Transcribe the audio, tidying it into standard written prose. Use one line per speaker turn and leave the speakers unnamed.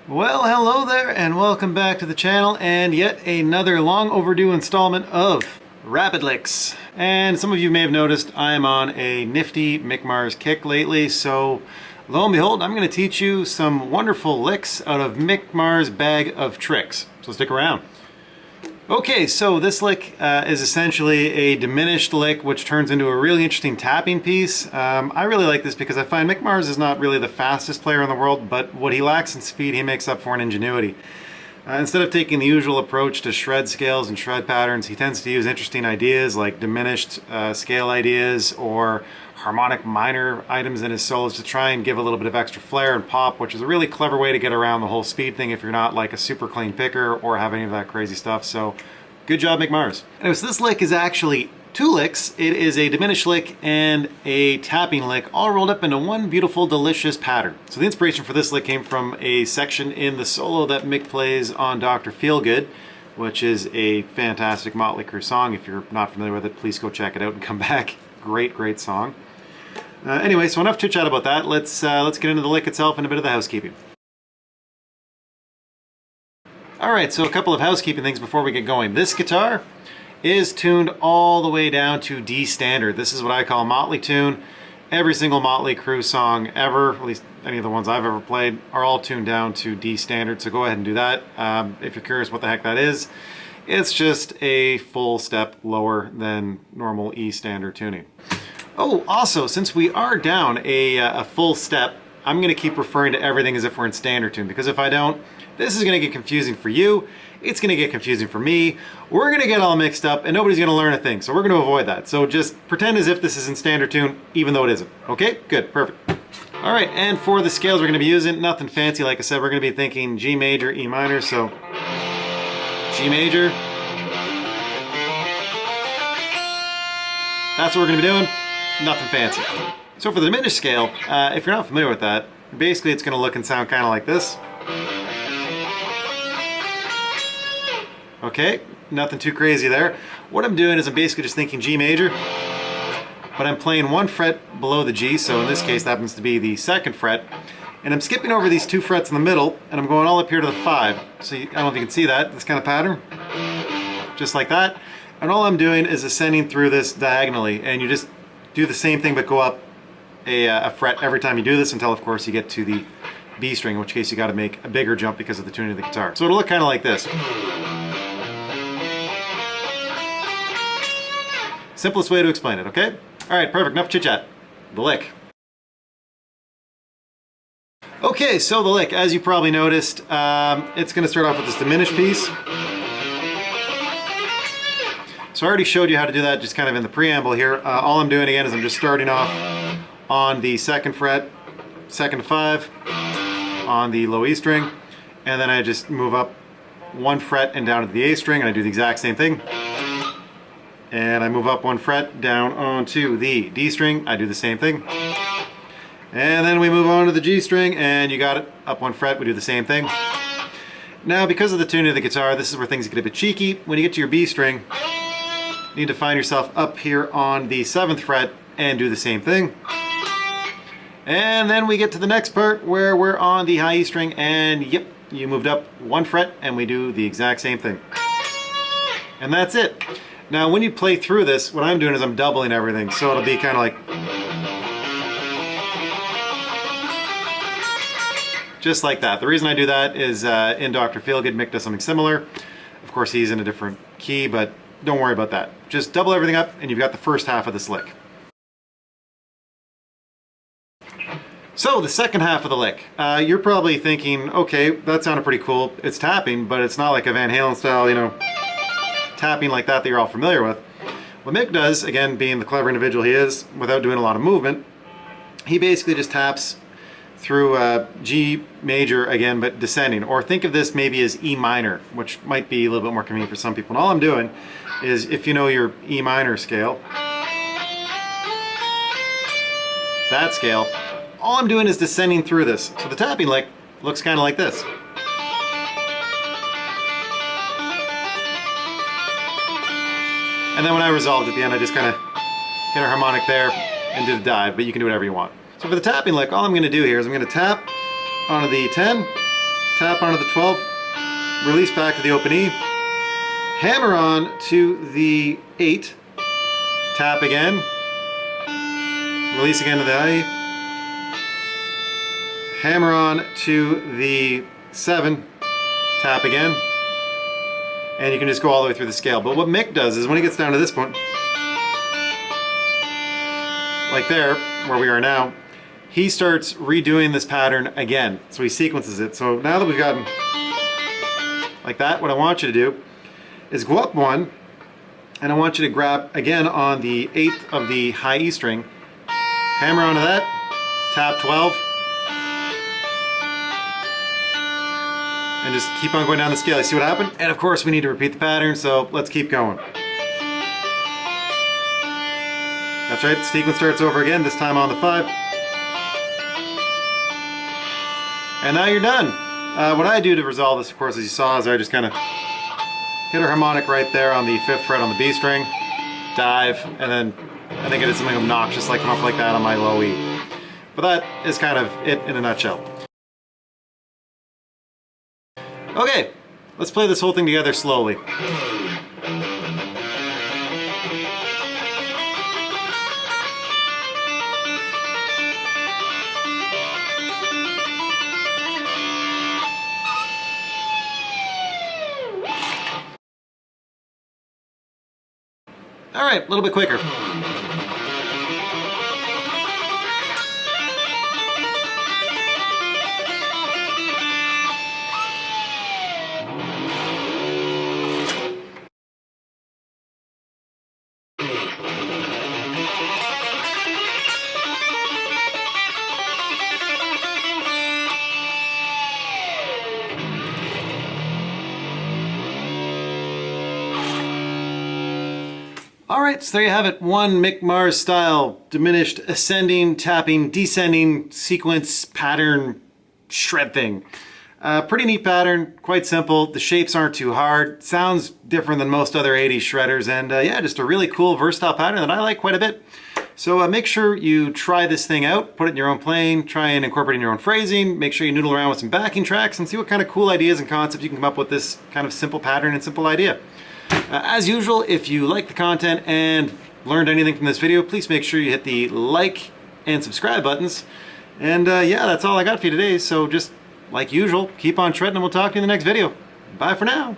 Well, hello there and welcome back to the channel and yet another long overdue installment of Rapid Licks. And some of you may have noticed I'm on a nifty Mick Mars kick lately, so lo and behold, I'm going to teach you some wonderful licks out of Mick Mars' bag of tricks. So stick around. Okay, so this lick is essentially a diminished lick which turns into a really interesting tapping piece. I really like this because I find Mick Mars is not really the fastest player in the world, but what he lacks in speed he makes up for in ingenuity. Instead of taking the usual approach to shred scales and shred patterns, he tends to use interesting ideas like diminished scale ideas or harmonic minor items in his solos to try and give a little bit of extra flair and pop, which is a really clever way to get around the whole speed thing if you're not like a super clean picker or have any of that crazy stuff. So good job, Mick Mars. Anyway, so this lick is actually two licks. It is a diminished lick and a tapping lick all rolled up into one beautiful, delicious pattern. So the inspiration for this lick came from a section in the solo that Mick plays on Dr. Feelgood, which is a fantastic Motley Crue song. If you're not familiar with it, please go check it out and come back. Great, great song. Anyway, so enough chit chat about that. Let's get into the lick itself and a bit of the housekeeping. Alright, so a couple of housekeeping things before we get going. This guitar is tuned all the way down to D standard. This is what I call Motley tune. Every single Motley Crue song ever, at least any of the ones I've ever played, are all tuned down to D standard, so go ahead and do that. If you're curious what the heck that is, it's just a full step lower than normal E standard tuning. Oh, also, since we are down a full step, I'm going to keep referring to everything as if we're in standard tune, because if I don't, this is going to get confusing for you, it's going to get confusing for me, we're going to get all mixed up, and nobody's going to learn a thing, so we're going to avoid that. So just pretend as if this is in standard tune, even though it isn't. Okay? Good. Perfect. Alright, and for the scales we're going to be using, nothing fancy, like I said, we're going to be thinking G major, E minor, so G major. That's what we're going to be doing. Nothing fancy. So for the diminished scale, if you're not familiar with that, basically it's going to look and sound kind of like this. Okay, nothing too crazy there. What I'm doing is I'm basically just thinking G major, but I'm playing one fret below the G, so in this case that happens to be the second fret, and I'm skipping over these two frets in the middle, and I'm going all up here to the 5. So I don't know if you can see that, this kind of pattern, just like that. And all I'm doing is ascending through this diagonally, and you just do the same thing but go up a fret every time you do this until, of course, you get to the B string, in which case you got to make a bigger jump because of the tuning of the guitar. So it'll look kind of like this. Simplest way to explain it, okay? Alright, perfect, enough chit-chat. The lick. Okay, so the lick, as you probably noticed, it's going to start off with this diminished piece. So I already showed you how to do that just kind of in the preamble here. All I'm doing again is I'm just starting off on the second fret, 2nd to 5, on the low E string, and then I just move up one fret and down to the A string, and I do the exact same thing. And I move up one fret down onto the D string, I do the same thing. And then we move on to the G string, and you got it, up one fret, we do the same thing. Now, because of the tuning of the guitar, this is where things get a bit cheeky. When you get to your B string, you need to find yourself up here on the 7th fret and do the same thing. And then we get to the next part where we're on the high E string, and yep, you moved up one fret and we do the exact same thing. And that's it. Now when you play through this, what I'm doing is I'm doubling everything, so it'll be kind of like just like that. The reason I do that is in Dr. Feelgood, Mick does something similar. Of course he's in a different key, but don't worry about that. Just double everything up and you've got the first half of this lick. So the second half of the lick, you're probably thinking, okay, that sounded pretty cool. It's tapping, but it's not like a Van Halen style, you know, tapping like that you're all familiar with. What Mick does, again, being the clever individual he is, without doing a lot of movement, he basically just taps through G major again, but descending. Or think of this maybe as E minor, which might be a little bit more convenient for some people. And all I'm doing is, if you know your E minor scale, that scale, all I'm doing is descending through this. So the tapping lick looks kind of like this. And then when I resolved at the end, I just kind of hit a harmonic there and did a dive, but you can do whatever you want. So for the tapping lick, all I'm going to do here is I'm going to tap onto the 10, tap onto the 12, release back to the open E, hammer on to the 8, tap again, release again to the A, hammer on to the 7, tap again, and you can just go all the way through the scale. But what Mick does is when he gets down to this point, like there, where we are now, he starts redoing this pattern again. So he sequences it. So now that we've gotten like that, what I want you to do is go up one, and I want you to grab again on the 8th of the high E string, hammer onto that, tap 12, and just keep on going down the scale. You see what happened? And of course we need to repeat the pattern, so let's keep going. That's right, the sequence starts over again, this time on the 5. And now you're done. What I do to resolve this, of course, as you saw, is I just kind of hit a harmonic right there on the 5th fret on the B string, dive, and then I think I did something obnoxious like come up like that on my low E. But that is kind of it in a nutshell. Okay, let's play this whole thing together slowly. All right, a little bit quicker. Alright, so there you have it. One Mick Mars style, diminished, ascending, tapping, descending, sequence, pattern, shred thing. Pretty neat pattern, quite simple. The shapes aren't too hard. Sounds different than most other 80s shredders, and yeah, just a really cool, versatile pattern that I like quite a bit. So make sure you try this thing out, put it in your own playing, try and incorporate it in your own phrasing, make sure you noodle around with some backing tracks and see what kind of cool ideas and concepts you can come up with this kind of simple pattern and simple idea. As usual, if you like the content and learned anything from this video, please make sure you hit the like and subscribe buttons. And yeah, that's all I got for you today. So just like usual, keep on shredding and we'll talk to you in the next video. Bye for now.